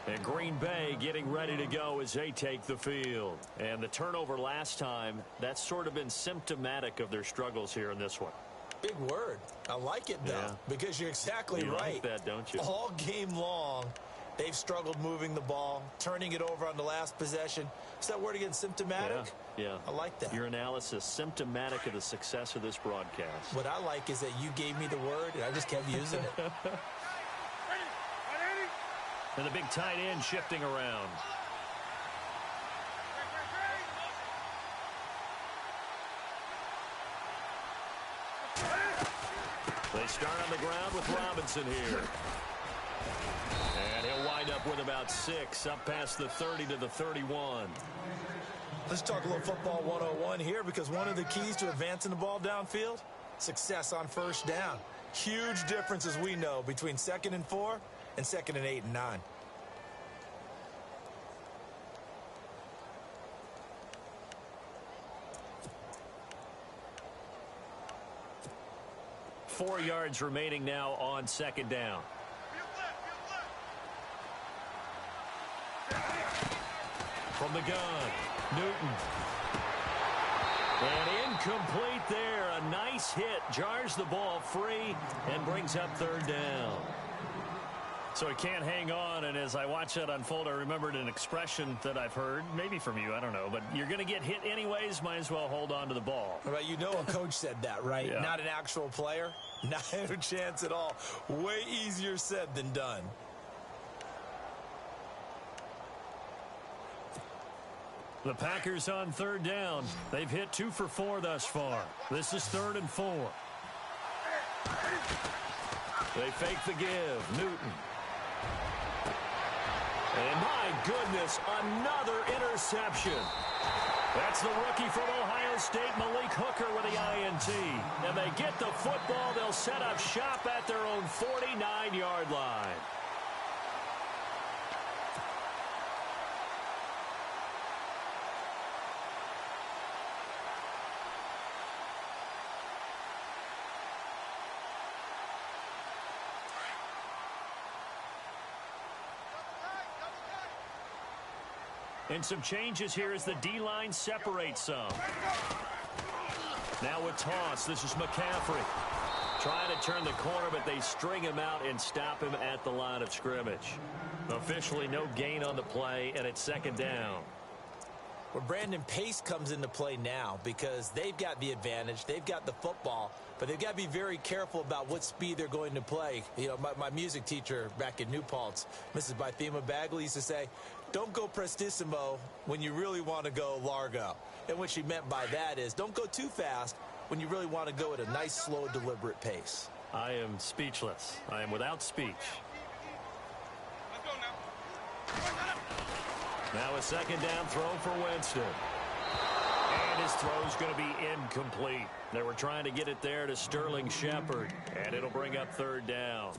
And Green Bay getting ready to go as they take the field. And the turnover last time, that's sort of been symptomatic of their struggles here in this one. Big word. I like it, though, because you're exactly right. You like that, don't you? All game long, they've struggled moving the ball, turning it over on the last possession. Is that word again, symptomatic? Yeah. I like that. Your analysis, symptomatic of the success of this broadcast. What I like is that you gave me the word, and I just kept using it. And the big tight end shifting around. They start on the ground with Robinson here. And he'll wind up with about 6, up past the 30 to the 31. Let's talk a little football 101 here, because one of the keys to advancing the ball downfield, success on first down. Huge difference, as we know, between 2nd and 4 and 2nd and 8 and 9. Four yards remaining now on 2nd down. From the gun, Newton. And incomplete there. A nice hit. Jars the ball free and brings up 3rd down. So he can't hang on, and as I watch that unfold, I remembered an expression that I've heard, maybe from you, I don't know, but you're going to get hit anyways, might as well hold on to the ball. Well, you know a coach said that, right? Yeah. Not an actual player. Not a chance at all. Way easier said than done. The Packers on 3rd down. They've hit 2 for 4 thus far. This is 3rd and 4. They fake the give. Newton. And my goodness, another interception. That's the rookie from Ohio State, Malik Hooker, with the INT. And they get the football. They'll set up shop at their own 49-yard line. And some changes here as the D-line separates some. Now a toss. This is McCaffrey. Trying to turn the corner, but they string him out and stop him at the line of scrimmage. Officially no gain on the play, and it's 2nd down. Well, Brandon, pace comes into play now because they've got the advantage. They've got the football, but they've got to be very careful about what speed they're going to play. You know, my music teacher back in New Paltz, Mrs. Bythema Bagley, used to say, don't go prestissimo when you really want to go largo. And what she meant by that is don't go too fast when you really want to go at a nice, slow, deliberate pace. I am speechless. I am without speech. Now a 2nd down throw for Winston. And his throw's going to be incomplete. They were trying to get it there to Sterling Shepard, and it'll bring up 3rd down.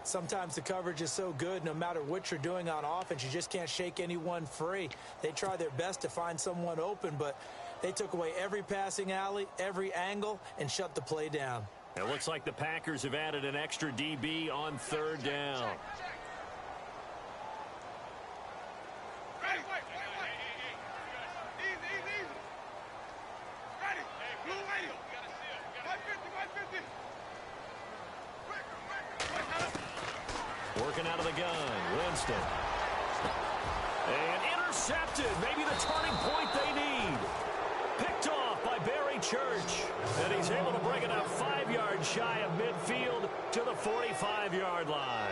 Sometimes the coverage is so good, no matter what you're doing on offense, you just can't shake anyone free. They try their best to find someone open, but they took away every passing alley, every angle, and shut the play down. It looks like the Packers have added an extra DB on third down. Working out of the gun, Winston. And intercepted, maybe the turning point they need. Picked off by Barry Church. And he's able to bring it up 5 yards shy of midfield to the 45-yard line.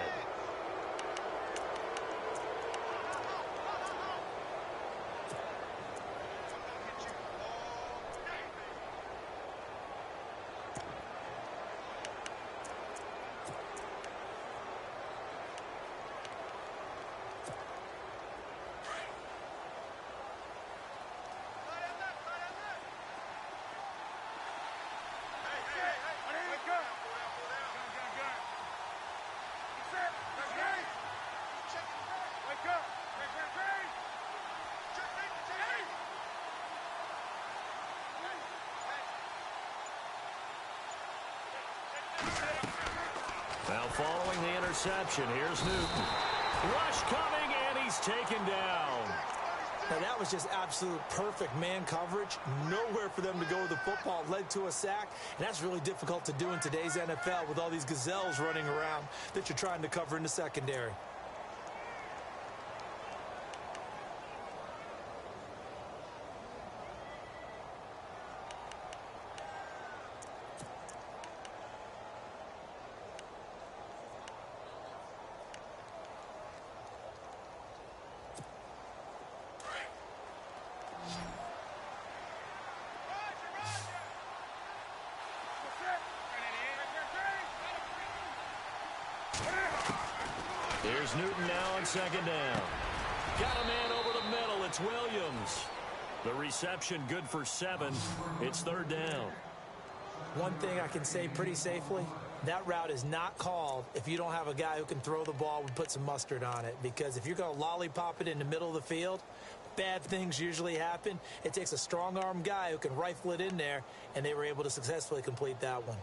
Now following the interception, here's Newton. Rush coming, and he's taken down. Now that was just absolute perfect man coverage. Nowhere for them to go with the football. Led to a sack, and that's really difficult to do in today's NFL with all these gazelles running around that you're trying to cover in the secondary. Here's Newton now on second down. Got a man over the middle. It's Williams. The reception good for 7. It's third down. One thing I can say pretty safely, that route is not called if you don't have a guy who can throw the ball and put some mustard on it. Because if you're going to lollipop it in the middle of the field, bad things usually happen. It takes a strong-arm guy who can rifle it in there, and they were able to successfully complete that one.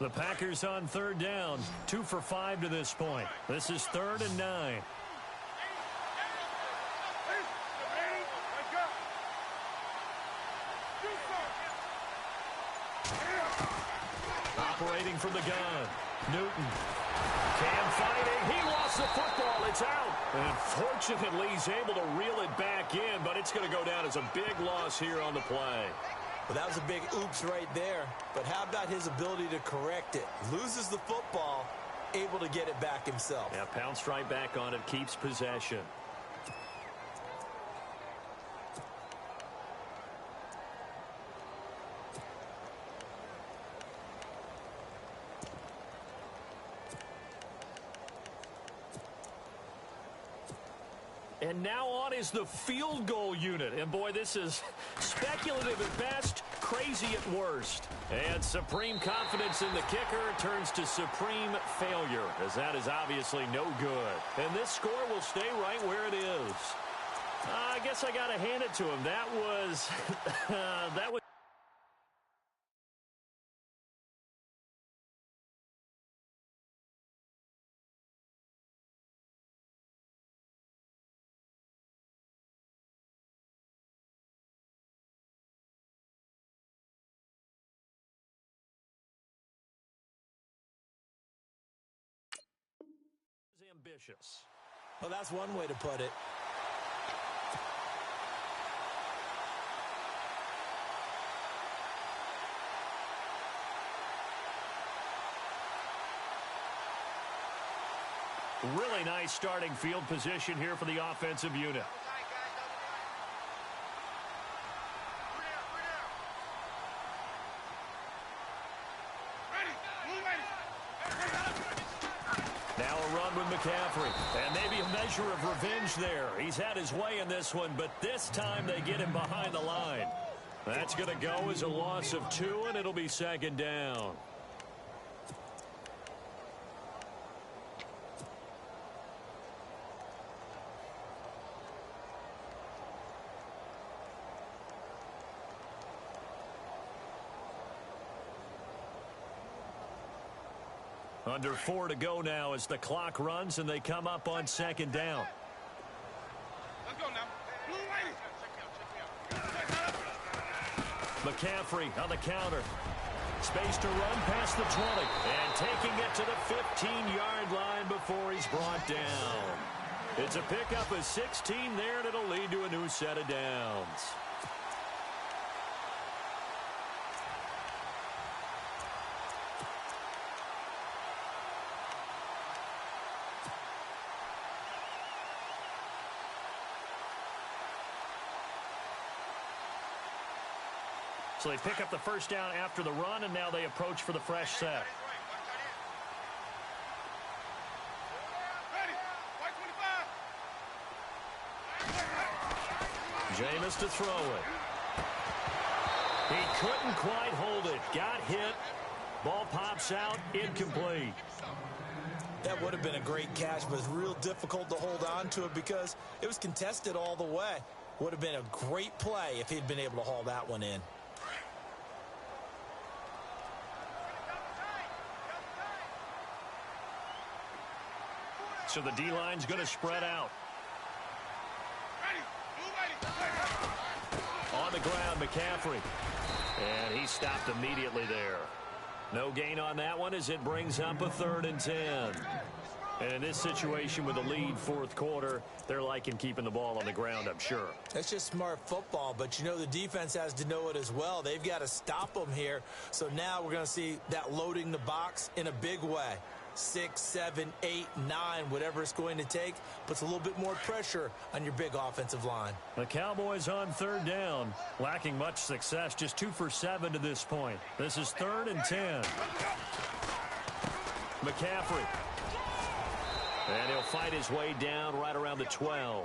The Packers on third down, 2 for 5 to this point. This is 3rd and 9. Operating from the gun, Newton. Cam fighting, he lost the football, it's out. And fortunately, he's able to reel it back in, but it's going to go down as a big loss here on the play. Well, that was a big oops right there. But how about his ability to correct it? Loses the football, able to get it back himself. Yeah, pounced right back on it, keeps possession. And now on is the field goal unit. And boy, this is speculative at best, crazy at worst. And supreme confidence in the kicker turns to supreme failure, as that is obviously no good. And this score will stay right where it is. I guess I got to hand it to him. That was... that was... ambitious. Well, that's one way to put it. Really nice starting field position here for the offensive unit. Now a run with McCaffrey. And maybe a measure of revenge there. He's had his way in this one, but this time they get him behind the line. That's going to go as a loss of 2, and it'll be second down. Under 4 to go now as the clock runs and they come up on second down. Let's go now. McCaffrey on the counter. Space to run past the 20. And taking it to the 15-yard line before he's brought down. It's a pickup of 16 there, and it'll lead to a new set of downs. So they pick up the first down after the run, and now they approach for the fresh set. Jameis to throw it. He couldn't quite hold it. Got hit. Ball pops out. Incomplete. That would have been a great catch, but it's real difficult to hold on to it because it was contested all the way. Would have been a great play if he'd been able to haul that one in. So the D-line's going to spread out. On the ground, McCaffrey. And he stopped immediately there. No gain on that one as it brings up a 3rd and 10. And in this situation with the lead fourth quarter, they're liking keeping the ball on the ground, I'm sure. That's just smart football, but you know the defense has to know it as well. They've got to stop them here. So now we're going to see that loading the box in a big way. 6, 7, 8, 9, whatever it's going to take, puts a little bit more pressure on your big offensive line. The Cowboys on 3rd down, lacking much success, just 2 for 7 to this point. This is 3rd and 10. McCaffrey. And he'll fight his way down right around the 12.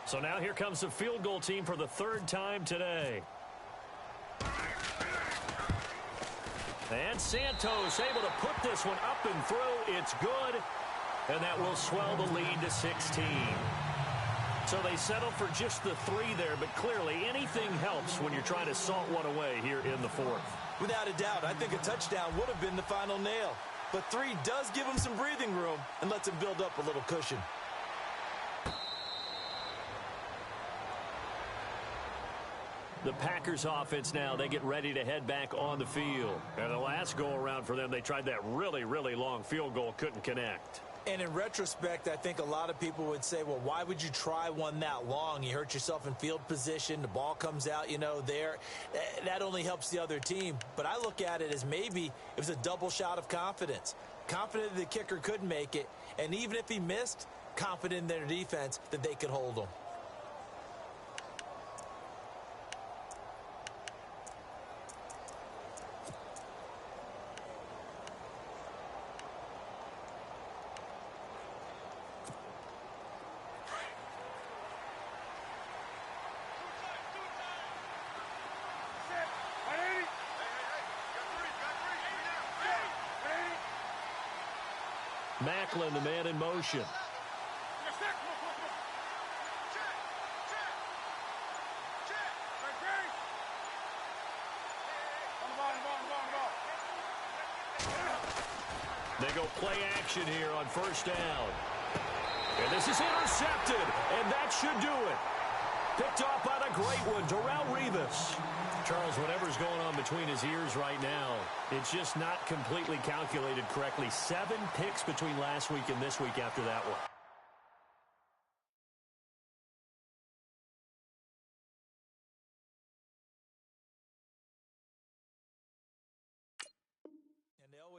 So now here comes the field goal team for the 3rd time today. And Santos able to put this one up and through. It's good. And that will swell the lead to 16. So they settle for just the 3 there, but clearly anything helps when you're trying to salt one away here in the 4th. Without a doubt, I think a touchdown would have been the final nail. But 3 does give them some breathing room and lets them build up a little cushion. The Packers offense now, they get ready to head back on the field. And the last go-around for them, they tried that really, really long field goal, couldn't connect. And in retrospect, I think a lot of people would say, well, why would you try one that long? You hurt yourself in field position. The ball comes out, you know, there. That only helps the other team. But I look at it as maybe it was a double shot of confidence. Confident the kicker could make it. And even if he missed, confident in their defense that they could hold him. Macklin, the man in motion. They go play action here on 1st down. And this is intercepted, and that should do it. Picked off by the great one, Darrelle Revis. Charles, whatever's going on between his ears right now, it's just not completely calculated correctly. 7 picks between last week and this week after that one.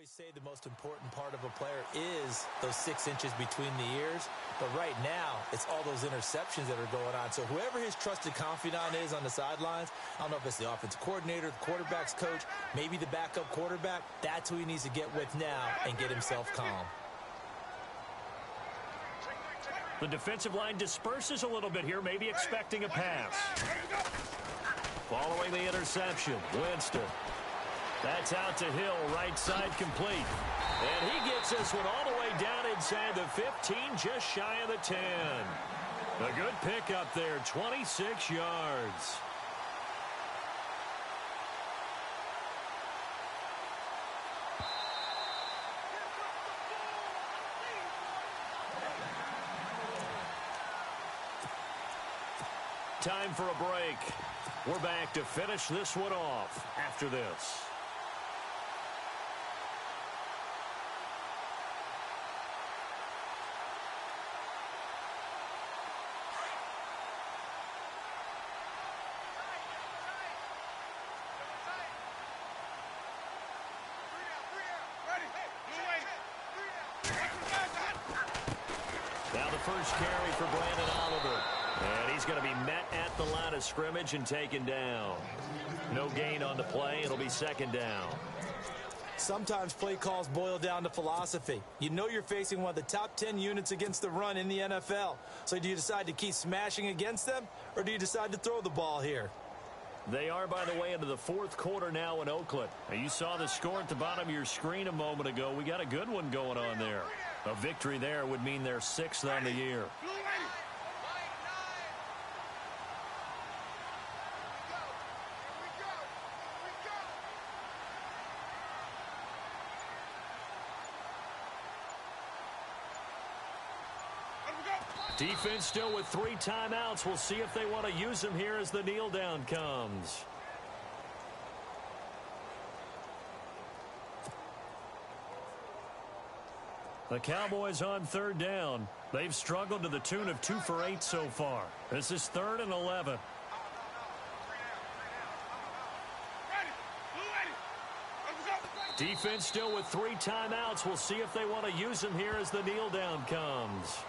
Say the most important part of a player is those 6 inches between the ears, but right now it's all those interceptions that are going on. So whoever his trusted confidant is on the sidelines, I don't know if it's the offensive coordinator, the quarterback's coach, maybe the backup quarterback, that's who he needs to get with now and get himself calm. The defensive line disperses a little bit here, maybe expecting a pass. Following the interception, Winston. That's out to Hill, right side complete. And he gets this one all the way down inside the 15, just shy of the 10. A good pickup there, 26 yards. time for a break. We're back to finish this one off after this. Now the first carry for Brandon Oliver. And he's going to be met at the line of scrimmage and taken down. No gain on the play. It'll be second down. Sometimes play calls boil down to philosophy. You know you're facing one of the top 10 units against the run in the NFL. So do you decide to keep smashing against them, or do you decide to throw the ball here? They are, by the way, into the fourth quarter now in Oakland. Now, you saw the score at the bottom of your screen a moment ago. We got a good one going on there. A victory there would mean they're 6th on the year. Defense still with 3 timeouts. We'll see if they want to use them here as the kneel down comes. The Cowboys on 3rd down. They've struggled to the tune of 2 for 8 so far. This is 3rd and 11. Defense still with 3 timeouts. We'll see if they want to use them here as the kneel down comes.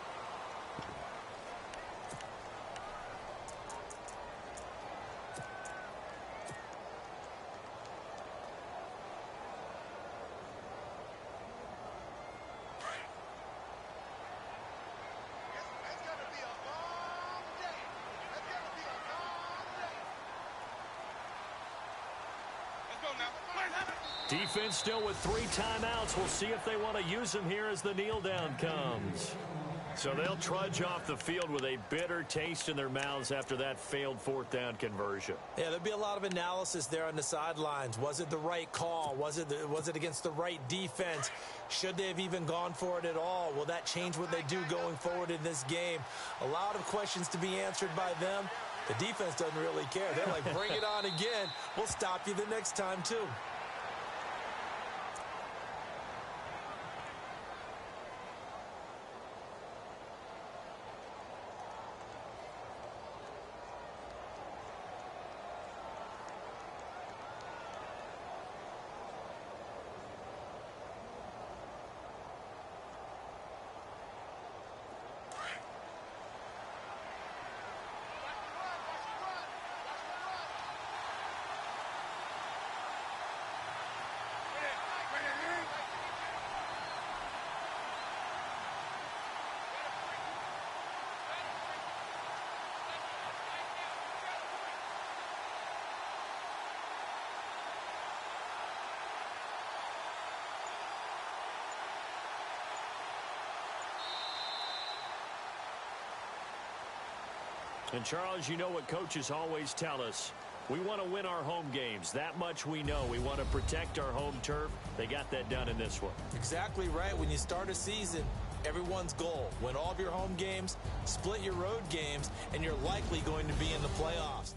Defense still with 3 timeouts. We'll see if they want to use them here as the kneel down comes. So they'll trudge off the field with a bitter taste in their mouths after that failed 4th down conversion. Yeah, there'll be a lot of analysis there on the sidelines. Was it the right call? Was it against the right defense? Should they have even gone for it at all? Will that change what they do going forward in this game? A lot of questions to be answered by them. The defense doesn't really care. They're like, bring it on again. We'll stop you the next time, too. And, Charles, you know what coaches always tell us. We want to win our home games. That much we know. We want to protect our home turf. They got that done in this one. Exactly right. When you start a season, everyone's goal: win all of your home games, split your road games, and you're likely going to be in the playoffs.